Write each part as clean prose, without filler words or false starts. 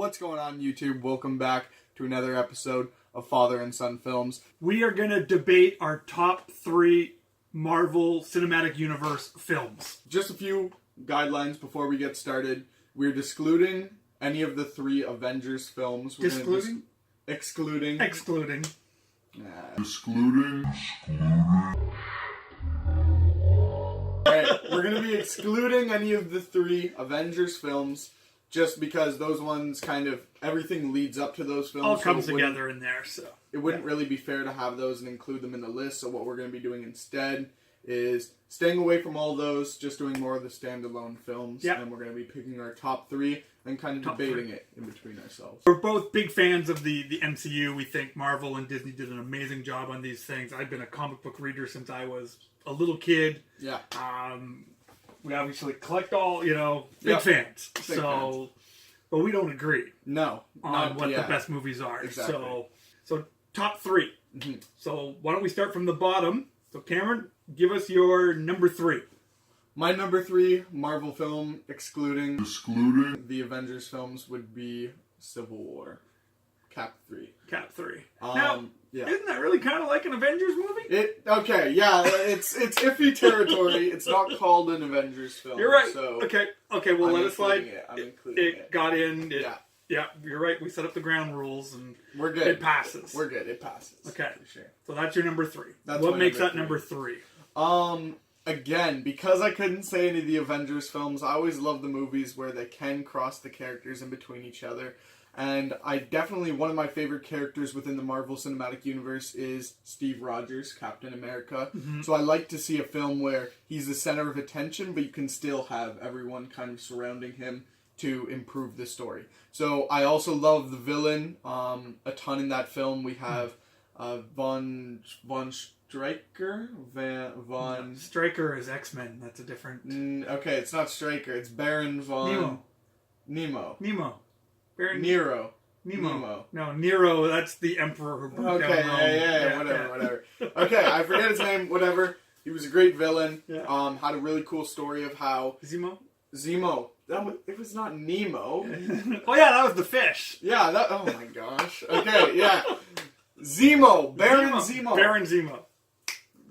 What's going on, YouTube? Welcome back to another episode of Father and Son Films. We are going to debate our top 3 Marvel Cinematic Universe films. Just a few guidelines before we get started. We're excluding any of the 3 Avengers films. Excluding? Excluding. Alright, we're going to be excluding any of the 3 Avengers films just because those ones kind of, everything leads up to those films. All comes together in there, so. It wouldn't really be fair to have those and include them in the list, so what we're going to be doing instead is staying away from all those, just doing more of the standalone films, and we're going to be picking our top 3 and kind of debating it in between ourselves. We're both big fans of the MCU. We think Marvel and Disney did an amazing job on these things. I've been a comic book reader since I was a little kid. Yeah. We obviously collect all, big fans. Fans. But we don't agree. No. On what the best movies are. Exactly. So top 3. Mm-hmm. So why don't we start from the bottom? So Cameron, give us your number 3. My number 3 Marvel film, excluding the Avengers films, would be Civil War. Cap 3. Now, isn't that really kind of like an Avengers movie? It's iffy territory. It's not called an Avengers film. You're right. So okay, well, let it slide. I'm including it. It got in. Yeah, you're right. We set up the ground rules, and we're good. It passes. We're good. It passes. Okay. For sure. So that's your number 3. That's what makes that number 3? Again, because I couldn't say any of the Avengers films, I always love the movies where they can cross the characters in between each other. And one of my favorite characters within the Marvel Cinematic Universe is Steve Rogers, Captain America. Mm-hmm. So I like to see a film where he's the center of attention, but you can still have everyone kind of surrounding him to improve the story. So I also love the villain a ton in that film. We have Von Stryker? Stryker is X-Men. That's a different... okay, it's not Stryker. It's Baron von... Nemo. Nero. Nemo. No, Nero, that's the emperor who broke down Rome. Whatever. Okay, I forget his name, whatever. He was a great villain. Yeah. Had a really cool story of how... Zemo. It was not Nemo. Oh yeah, that was the fish. Yeah, oh my gosh. Okay, yeah. Zemo. Baron Zemo.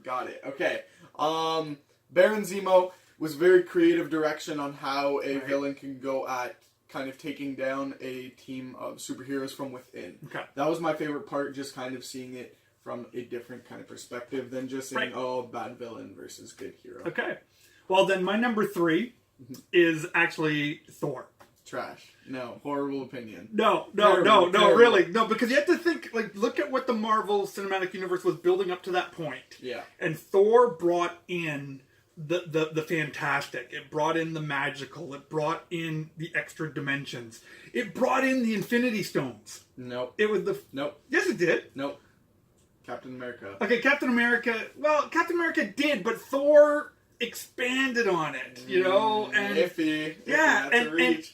Got it. Okay. Baron Zemo was very creative direction on how a villain can go at kind of taking down a team of superheroes from within. Okay. That was my favorite part, just kind of seeing it from a different kind of perspective than just saying, bad villain versus good hero. Okay. Well, then my number 3 is actually Thor. Trash. No. Horrible opinion. No, really. No, because you have to think, look at what the Marvel Cinematic Universe was building up to that point. Yeah. And Thor brought in the fantastic. It brought in the magical. It brought in the extra dimensions. It brought in the Infinity Stones. Nope. It was Nope. Yes, it did. Nope. Captain America. Okay, Captain America. Well, Captain America did, but Thor expanded on it, and iffy. Yeah,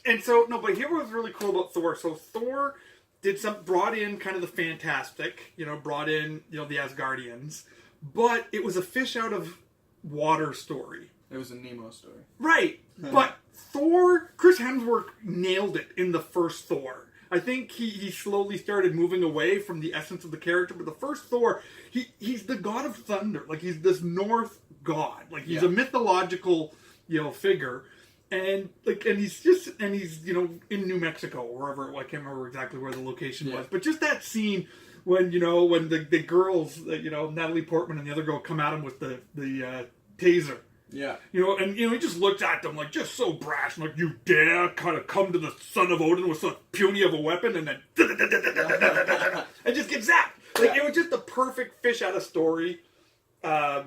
and so no, but here what was really cool about Thor. So Thor brought in kind of the fantastic, brought in the Asgardians, but it was a fish out of water story. It was a Nemo story. Right. But Chris Hemsworth nailed it in the first Thor. I think he slowly started moving away from the essence of the character, but the first Thor, he's the god of thunder. He's this North god. He's a mythological, figure. And he's in New Mexico or wherever, I can't remember exactly where the location was. But just that scene when the girls, Natalie Portman and the other girl come at him with the taser. Yeah. And he just looked at them just so brash, you dare kind of come to the son of Odin with so puny of a weapon, and then and just get zapped. It was just the perfect fish out of story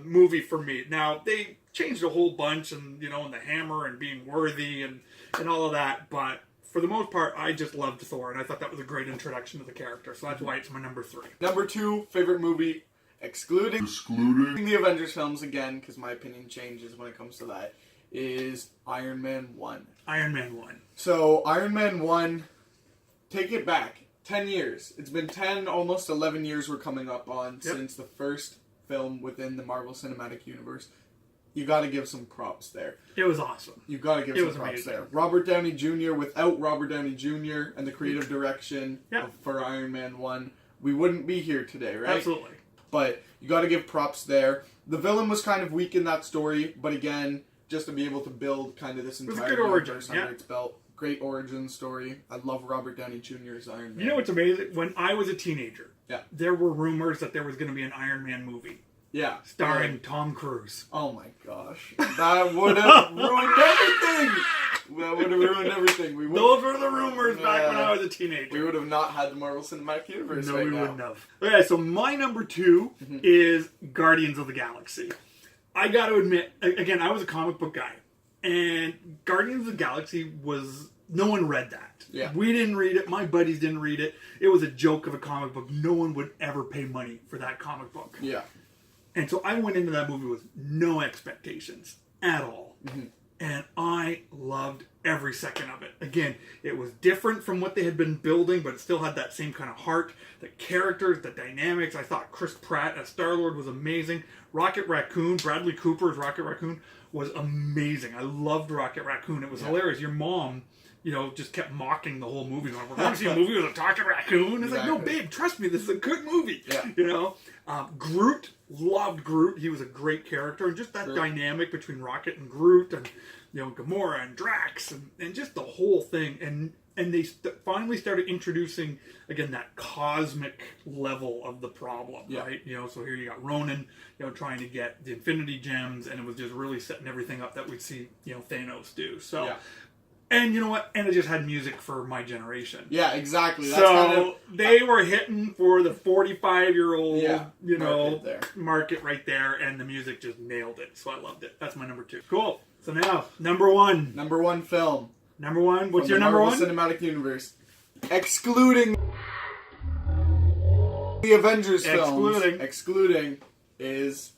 movie for me. Now they changed a whole bunch, and and the hammer and being worthy and all of that, but for the most part, I just loved Thor, and I thought that was a great introduction to the character. So that's why it's my number 3. Number 2 favorite movie. Excluding the Avengers films again, because my opinion changes when it comes to that, is Iron Man 1. Iron Man 1. So, Iron Man 1, take it back. 10 years. It's been 10, almost 11 years we're coming up on since the first film within the Marvel Cinematic Universe. you got to give some props there. It was awesome. You got to give some props there. Robert Downey Jr. Without Robert Downey Jr. and the creative direction for Iron Man 1, we wouldn't be here today, right? Absolutely. But you got to give props there. The villain was kind of weak in that story, but again, just to be able to build kind of this entire universe under its belt. Great origin story. I love Robert Downey Jr. as Iron Man. You know what's amazing? When I was a teenager, there were rumors that there was going to be an Iron Man movie. Yeah. Starring Tom Cruise. Oh my gosh. That would have ruined everything! That would have ruined everything. Those were the rumors back when I was a teenager. We would have not had the Marvel Cinematic Universe No, right we now. wouldn't have. Okay, so my number 2 is Guardians of the Galaxy. I got to admit, again, I was a comic book guy. And Guardians of the Galaxy was... No one read that. Yeah. We didn't read it. My buddies didn't read it. It was a joke of a comic book. No one would ever pay money for that comic book. Yeah. And so I went into that movie with no expectations at all. And I loved every second of it. Again, it was different from what they had been building, but it still had that same kind of heart. The characters, the dynamics. I thought Chris Pratt as Star-Lord was amazing. Rocket Raccoon, Bradley Cooper as Rocket Raccoon, was amazing. I loved Rocket Raccoon. It was hilarious. Your mom... just kept mocking the whole movie. We're going to see a movie with a talking raccoon. It's like, no, babe, trust me, this is a good movie. Yeah. Groot, loved Groot. He was a great character. And just that dynamic between Rocket and Groot and, Gamora and Drax and just the whole thing. And they finally started introducing, again, that cosmic level of the problem, right? So here you got Ronan, trying to get the Infinity Gems, and it was just really setting everything up that we'd see, Thanos do. So... Yeah. And you know what? And it just had music for my generation. Yeah, exactly. That's they were hitting for the 45-year-old, market right there, and the music just nailed it. So I loved it. That's my number 2. Cool. So now, number 1. Number 1 film. Number 1. What's your number 1? Cinematic Universe. Excluding the Avengers films. Excluding is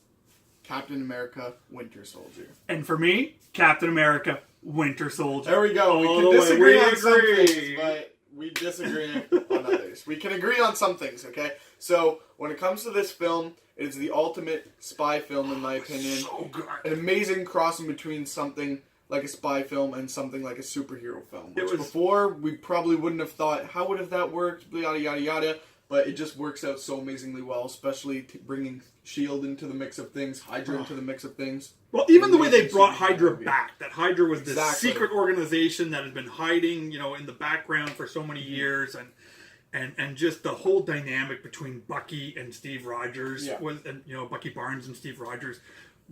Captain America Winter Soldier. And for me, Captain America Winter Soldier. There we go. We can disagree on some things, but we disagree on others. We can agree on some things, okay? So, when it comes to this film, it is the ultimate spy film, in my opinion. So good. An amazing crossing between something like a spy film and something like a superhero film. Which before, we probably wouldn't have thought, how would have that worked? Yada, yada, yada. But it just works out so amazingly well, especially bringing S.H.I.E.L.D. into the mix of things, Hydra into the mix of things. Well, even the way they brought Hydra back, that Hydra was this secret organization that had been hiding, in the background for so many years, and just the whole dynamic between Bucky and Steve Rogers Bucky Barnes and Steve Rogers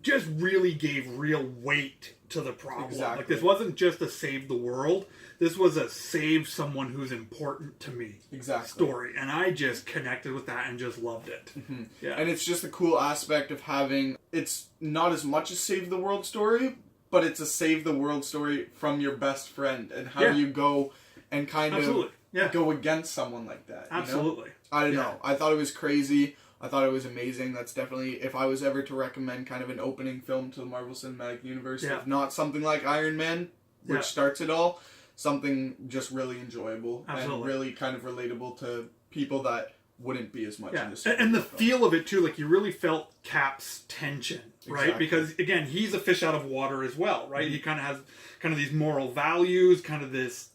just really gave real weight to the problem. Exactly. Like, this wasn't just a save the world. This was a save someone who's important to me story. And I just connected with that and just loved it. Mm-hmm. Yeah. And it's just a cool aspect of having, it's not as much a save the world story, but it's a save the world story from your best friend. And how do you go and kind of go against someone like that? Absolutely. I don't know. I thought it was crazy. I thought it was amazing. That's definitely, if I was ever to recommend kind of an opening film to the Marvel Cinematic Universe, if not something like Iron Man, which starts it all, something just really enjoyable and really kind of relatable to people that wouldn't be as much in this. And the feel of it too, like you really felt Cap's tension, right? Because again, he's a fish out of water as well, right? Mm-hmm. He kind of has these moral values, kind of this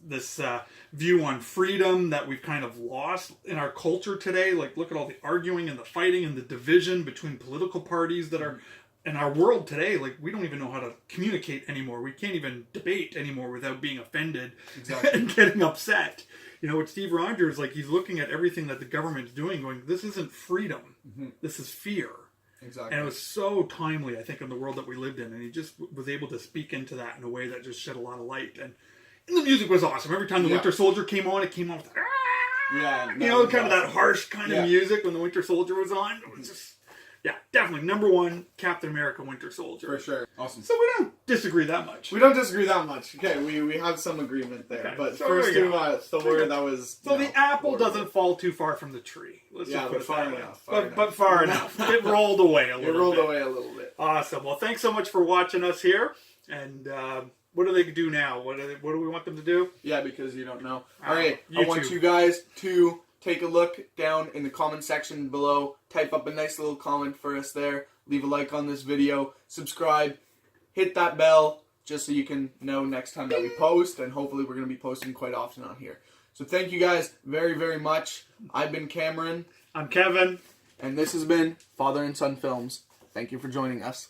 view on freedom that we've kind of lost in our culture today. Like, look at all the arguing and the fighting and the division between political parties that are in our world today. Like, we don't even know how to communicate anymore. We can't even debate anymore without being offended and getting upset. With Steve Rogers, like, he's looking at everything that the government's doing, going, this isn't freedom. Mm-hmm. This is fear. Exactly. And it was so timely, I think, in the world that we lived in. And he just was able to speak into that in a way that just shed a lot of light. And the music was awesome. Every time the Winter Soldier came on, it came on with kind of that harsh kind of music when the Winter Soldier was on. It was just, definitely. Number 1, Captain America Winter Soldier. For sure. Awesome. So we don't disagree that much. We don't disagree that much. Okay, we have some agreement there. Okay. But so first two, Thor, that was... So the apple doesn't fall too far from the tree. Let's just put it far that enough. But far enough. It rolled away a little bit. It rolled away a little bit. Awesome. Well, thanks so much for watching us here. And what do they do now? What do we want them to do? Yeah, because you don't know. All right, I want you guys to take a look down in the comment section below. Type up a nice little comment for us there. Leave a like on this video. Subscribe. hit that bell just so you can know next time that we post, and hopefully we're going to be posting quite often on here. So thank you guys very, very much. I've been Cameron. I'm Kevin. And this has been Father and Son Films. Thank you for joining us.